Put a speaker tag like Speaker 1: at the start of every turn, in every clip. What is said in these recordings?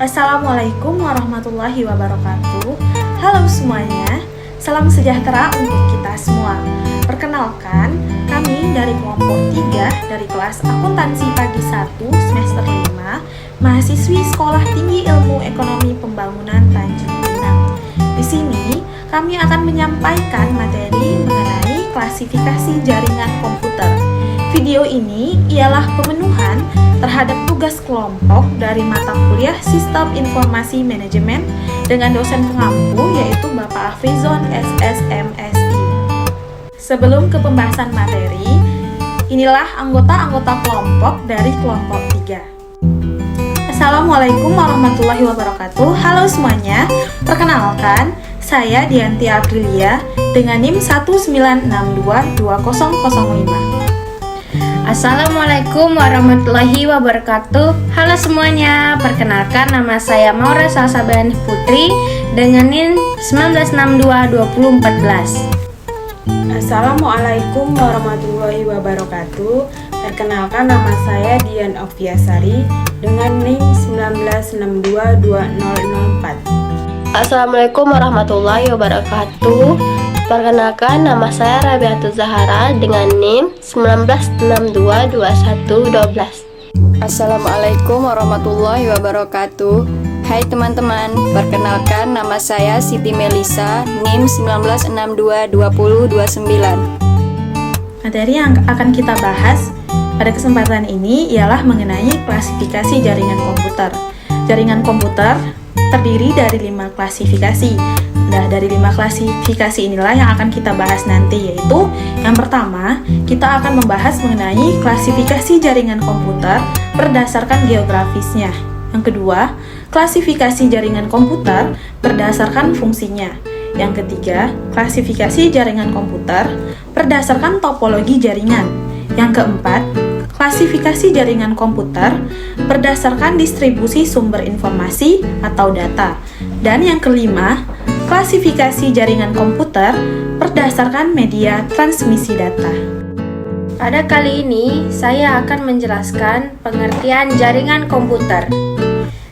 Speaker 1: Assalamualaikum warahmatullahi wabarakatuh. Halo semuanya, salam sejahtera untuk kita semua. Perkenalkan, kami dari kelompok 3 dari kelas Akuntansi Pagi 1 semester 5, mahasiswi Sekolah Tinggi Ilmu Ekonomi Pembangunan Tanjung Pinang. Di sini, kami akan menyampaikan materi mengenai klasifikasi jaringan komputer. Video ini ialah pemenuhan terhadap tugas kelompok dari mata kuliah Sistem Informasi Manajemen dengan dosen pengampu yaitu Bapak Afrizon SSMSI. Sebelum ke pembahasan materi, inilah anggota-anggota kelompok dari kelompok 3. Assalamualaikum warahmatullahi wabarakatuh. Halo semuanya, perkenalkan saya Dianti Aprilia dengan NIM 196220005.
Speaker 2: Assalamualaikum warahmatullahi wabarakatuh. Halo semuanya, perkenalkan nama saya Maura Salsabani Putri dengan NIM 19622014.
Speaker 3: Assalamualaikum warahmatullahi wabarakatuh. Perkenalkan nama saya Dian Oviasari dengan NIM 19622004.
Speaker 4: Assalamualaikum warahmatullahi wabarakatuh. Perkenalkan nama saya Rabiatul Zahara dengan NIM 19622112.
Speaker 5: Assalamualaikum warahmatullahi wabarakatuh. Hai teman-teman, perkenalkan nama saya Siti Melisa, NIM 19622029.
Speaker 1: Materi yang akan kita bahas pada kesempatan ini ialah mengenai klasifikasi jaringan komputer. Jaringan komputer terdiri dari 5 klasifikasi. Nah, dari 5 klasifikasi inilah yang akan kita bahas nanti, yaitu yang pertama, kita akan membahas mengenai klasifikasi jaringan komputer berdasarkan geografisnya. Yang kedua, klasifikasi jaringan komputer berdasarkan fungsinya. Yang ketiga, klasifikasi jaringan komputer berdasarkan topologi jaringan. Yang keempat, klasifikasi jaringan komputer berdasarkan distribusi sumber informasi atau data. Dan yang kelima, klasifikasi jaringan komputer berdasarkan media transmisi data.
Speaker 2: Pada kali ini, saya akan menjelaskan pengertian jaringan komputer.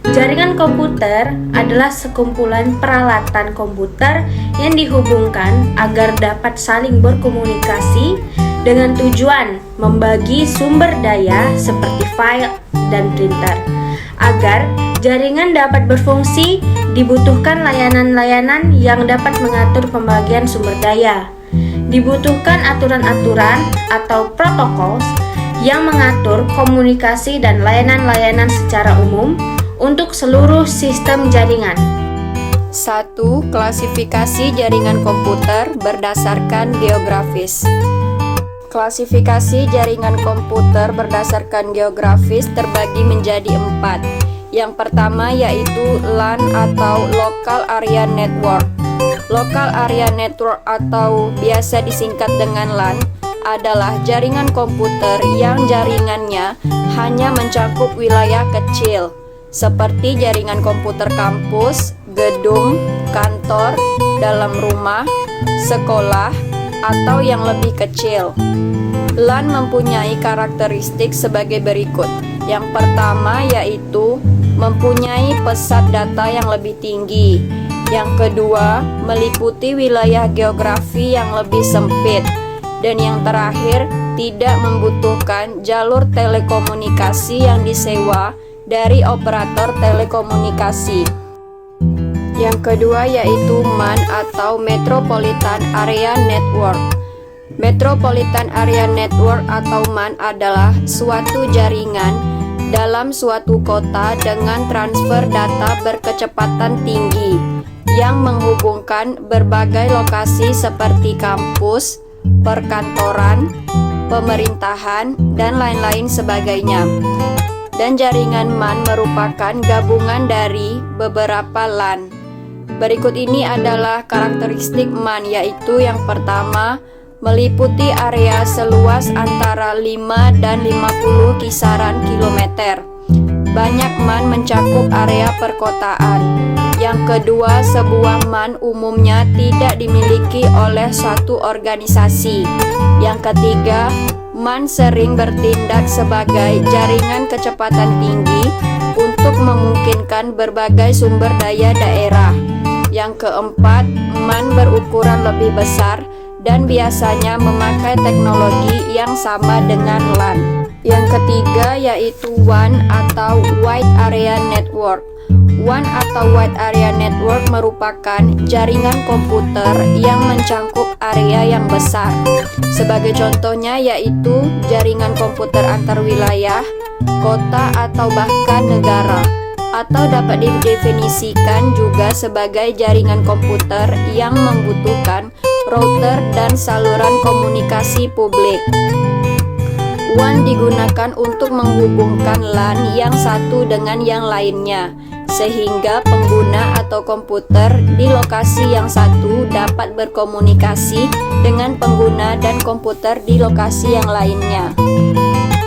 Speaker 2: Jaringan komputer adalah sekumpulan peralatan komputer yang dihubungkan agar dapat saling berkomunikasi dengan tujuan membagi sumber daya seperti file dan printer. Agar jaringan dapat berfungsi, dibutuhkan layanan-layanan yang dapat mengatur pembagian sumber daya. Dibutuhkan aturan-aturan atau protokol yang mengatur komunikasi dan layanan-layanan secara umum untuk seluruh sistem jaringan.
Speaker 5: 1. Klasifikasi jaringan komputer berdasarkan geografis. Klasifikasi jaringan komputer berdasarkan geografis terbagi menjadi 4. Yang pertama yaitu LAN atau Local Area Network. Local Area Network atau biasa disingkat dengan LAN adalah jaringan komputer yang jaringannya hanya mencakup wilayah kecil seperti jaringan komputer kampus, gedung, kantor, dalam rumah, sekolah, atau yang lebih kecil. LAN mempunyai karakteristik sebagai berikut. Yang pertama yaitu mempunyai pesat data yang lebih tinggi. Yang kedua, meliputi wilayah geografi yang lebih sempit. Dan yang terakhir, tidak membutuhkan jalur telekomunikasi yang disewa dari operator telekomunikasi. Yang kedua yaitu MAN atau Metropolitan Area Network. Metropolitan Area Network atau MAN adalah suatu jaringan dalam suatu kota dengan transfer data berkecepatan tinggi yang menghubungkan berbagai lokasi seperti kampus, perkantoran, pemerintahan, dan lain-lain sebagainya. Dan jaringan MAN merupakan gabungan dari beberapa LAN. Berikut ini adalah karakteristik MAN, yaitu yang pertama, meliputi area seluas antara 5 dan 50 kisaran kilometer. Banyak MAN mencakup area perkotaan. Yang kedua, sebuah MAN umumnya tidak dimiliki oleh suatu organisasi. Yang ketiga, MAN sering bertindak sebagai jaringan kecepatan tinggi untuk untuk memungkinkan berbagai sumber daya daerah. Yang keempat, MAN berukuran lebih besar dan biasanya memakai teknologi yang sama dengan LAN. Yang ketiga yaitu WAN atau Wide Area Network. WAN atau Wide Area Network merupakan jaringan komputer yang mencangkup area yang besar. Sebagai contohnya yaitu jaringan komputer antar wilayah, kota atau bahkan negara. Atau dapat didefinisikan juga sebagai jaringan komputer yang membutuhkan router dan saluran komunikasi publik. WAN digunakan untuk menghubungkan LAN yang satu dengan yang lainnya, sehingga pengguna atau komputer di lokasi yang satu dapat berkomunikasi dengan pengguna dan komputer di lokasi yang lainnya.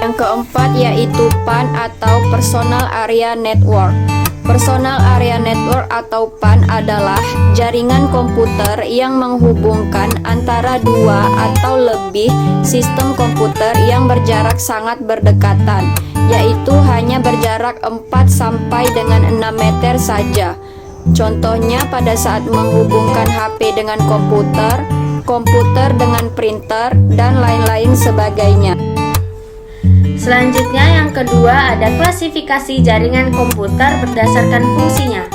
Speaker 5: Yang keempat yaitu PAN atau Personal Area Network. Personal Area Network atau PAN adalah jaringan komputer yang menghubungkan antara dua atau lebih sistem komputer yang berjarak sangat berdekatan, yaitu hanya berjarak 4 sampai dengan 6 meter saja. Contohnya pada saat menghubungkan HP dengan komputer, komputer dengan printer, dan lain-lain sebagainya.
Speaker 2: Selanjutnya yang kedua ada klasifikasi jaringan komputer berdasarkan fungsinya.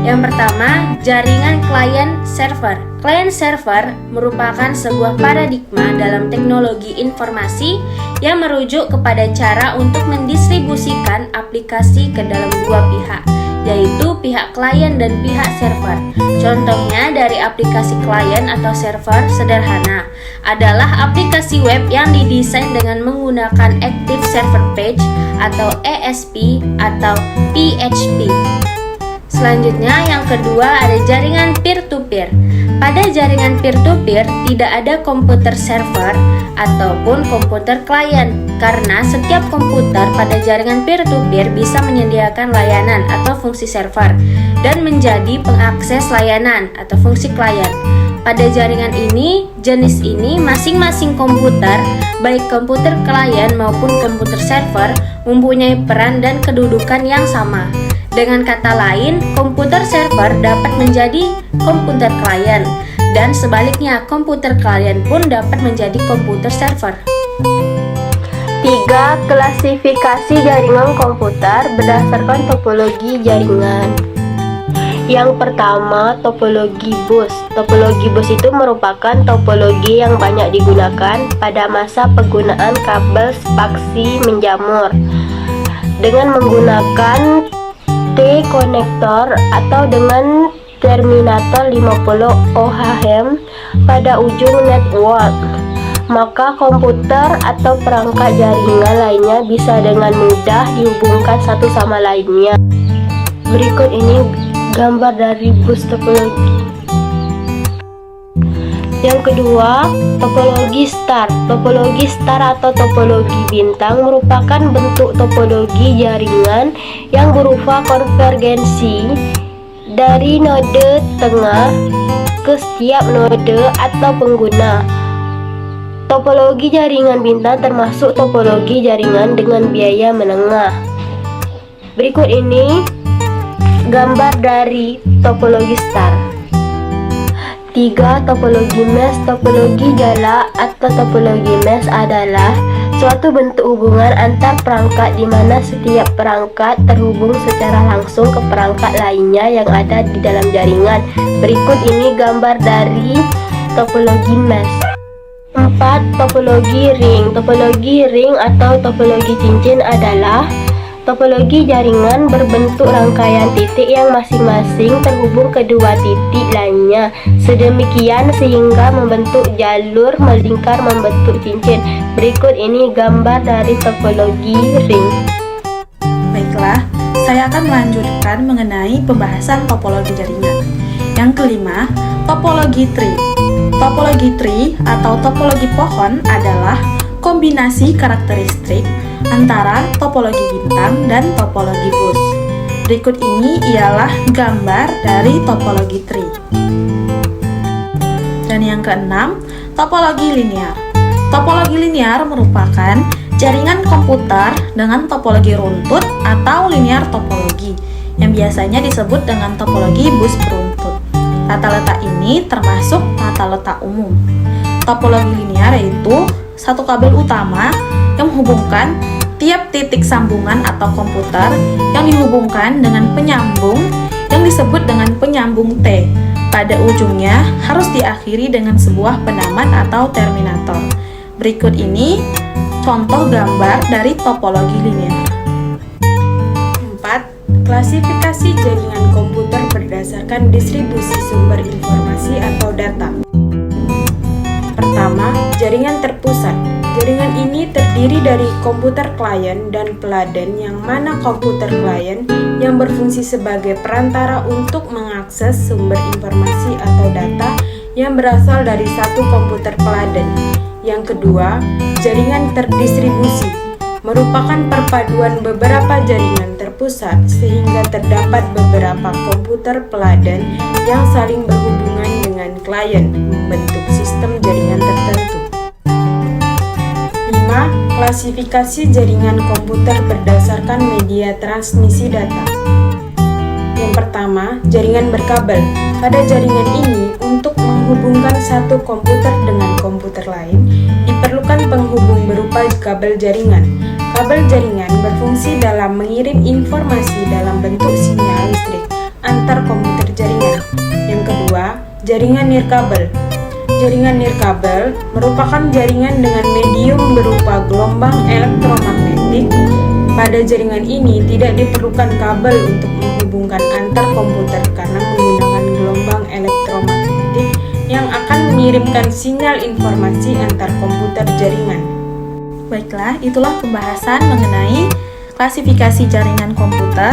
Speaker 2: Yang pertama, jaringan client-server. Client-server merupakan sebuah paradigma dalam teknologi informasi yang merujuk kepada cara untuk mendistribusikan aplikasi ke dalam dua pihak, yaitu pihak klien dan pihak server. Contohnya dari aplikasi klien atau server sederhana adalah aplikasi web yang didesain dengan menggunakan Active Server Page atau ASP atau PHP. Selanjutnya yang kedua ada jaringan peer-to-peer. Pada jaringan peer-to-peer tidak ada komputer server ataupun komputer klien, karena setiap komputer pada jaringan peer-to-peer bisa menyediakan layanan atau fungsi server dan menjadi pengakses layanan atau fungsi klien. Pada jaringan ini, jenis ini masing-masing komputer, baik komputer klien maupun komputer server, mempunyai peran dan kedudukan yang sama. Dengan kata lain, komputer server dapat menjadi komputer klien, dan sebaliknya komputer klien pun dapat menjadi komputer server.
Speaker 4: 3. Klasifikasi jaringan komputer berdasarkan topologi jaringan. Yang pertama, topologi bus. Topologi bus itu merupakan topologi yang banyak digunakan pada masa penggunaan kabel spaksi menjamur dengan menggunakan T-konektor atau dengan terminator 50 ohm pada ujung network. Maka komputer atau perangkat jaringan lainnya bisa dengan mudah dihubungkan satu sama lainnya. Berikut ini gambar dari bus topologi. Yang kedua, topologi star. Topologi star atau topologi bintang merupakan bentuk topologi jaringan yang berupa konvergensi dari node tengah ke setiap node atau pengguna. Topologi jaringan bintang termasuk topologi jaringan dengan biaya menengah. Berikut ini gambar dari topologi star. 3. Topologi mesh. Topologi jala atau topologi mesh adalah suatu bentuk hubungan antar perangkat di mana setiap perangkat terhubung secara langsung ke perangkat lainnya yang ada di dalam jaringan. Berikut ini gambar dari topologi mesh. 4. Topologi ring. Topologi ring atau topologi cincin adalah topologi jaringan berbentuk rangkaian titik yang masing-masing terhubung ke dua titik lainnya, sedemikian sehingga membentuk jalur melingkar membentuk cincin. Berikut ini gambar dari topologi ring.
Speaker 1: Baiklah, saya akan melanjutkan mengenai pembahasan topologi jaringan. Yang kelima, topologi tree. Topologi tree atau topologi pohon adalah kombinasi karakteristik antara topologi bintang dan topologi bus. Berikut ini ialah gambar dari topologi tree. Dan yang keenam, topologi linear. Topologi linear merupakan jaringan komputer dengan topologi runtut atau linear topologi, yang biasanya disebut dengan topologi bus beruntut. Tata letak ini termasuk tata letak umum. Topologi linear yaitu satu kabel utama yang menghubungkan tiap titik sambungan atau komputer yang dihubungkan dengan penyambung yang disebut dengan penyambung T. Pada ujungnya harus diakhiri dengan sebuah penaman atau terminator. Berikut ini contoh gambar dari topologi linear.
Speaker 3: 4. Klasifikasi jaringan komputer berdasarkan distribusi sumber informasi atau data. Pertama, jaringan terpusat. Jaringan ini terdiri dari komputer klien dan peladen, yang mana komputer klien yang berfungsi sebagai perantara untuk mengakses sumber informasi atau data yang berasal dari satu komputer peladen. Yang kedua, jaringan terdistribusi merupakan perpaduan beberapa jaringan terpusat sehingga terdapat beberapa komputer peladen yang saling berhubungan dengan klien membentuk sistem jaringan tertentu. 5. Klasifikasi jaringan komputer berdasarkan media transmisi data. Yang pertama, jaringan berkabel. Pada jaringan ini, untuk menghubungkan satu komputer dengan komputer lain, diperlukan penghubung berupa kabel jaringan. Kabel jaringan berfungsi dalam mengirim informasi dalam bentuk sinyal listrik antar komputer jaringan. Yang kedua, jaringan nirkabel. Jaringan nirkabel merupakan jaringan dengan medium berupa gelombang elektromagnetik. Pada jaringan ini tidak diperlukan kabel untuk menghubungkan antar komputer karena menggunakan gelombang elektromagnetik yang akan mengirimkan sinyal informasi antar komputer jaringan.
Speaker 1: Baiklah, itulah pembahasan mengenai klasifikasi jaringan komputer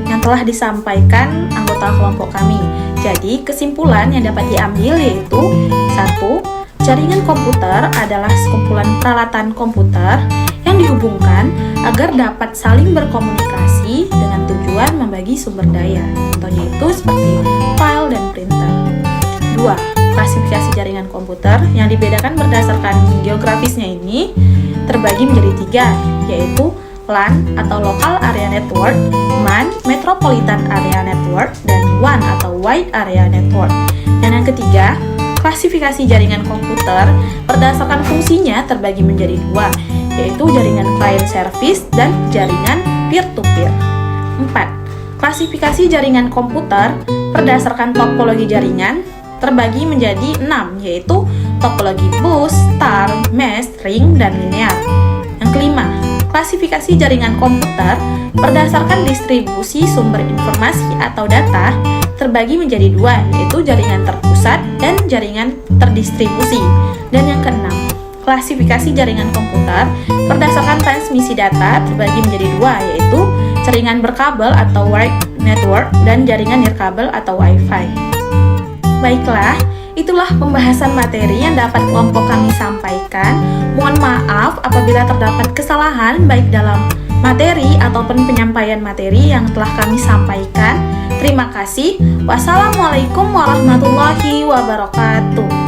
Speaker 1: yang telah disampaikan anggota kelompok kami. Jadi, kesimpulan yang dapat diambil yaitu 1. Jaringan komputer adalah sekumpulan peralatan komputer yang dihubungkan agar dapat saling berkomunikasi dengan tujuan membagi sumber daya. Contohnya itu seperti file dan printer. 2. Klasifikasi jaringan komputer yang dibedakan berdasarkan geografisnya ini terbagi menjadi 3, yaitu LAN atau Local Area Network, MAN Metropolitan Area Network, dan WAN atau Wide Area Network. Dan yang ketiga, klasifikasi jaringan komputer berdasarkan fungsinya terbagi menjadi 2, yaitu jaringan client service dan jaringan peer-to-peer. 4. Klasifikasi jaringan komputer berdasarkan topologi jaringan terbagi menjadi 6, yaitu topologi bus, star, mesh, ring, dan linear. Yang kelima, klasifikasi jaringan komputer berdasarkan distribusi sumber informasi atau data terbagi menjadi 2, yaitu jaringan terpusat dan jaringan terdistribusi. Dan yang keenam, klasifikasi jaringan komputer berdasarkan transmisi data terbagi menjadi 2, yaitu jaringan berkabel atau wired network dan jaringan nirkabel atau Wi-Fi. Baiklah, itulah pembahasan materi yang dapat kelompok kami sampaikan. Mohon maaf apabila terdapat kesalahan baik dalam materi ataupun penyampaian materi yang telah kami sampaikan. Terima kasih. Wassalamualaikum warahmatullahi wabarakatuh.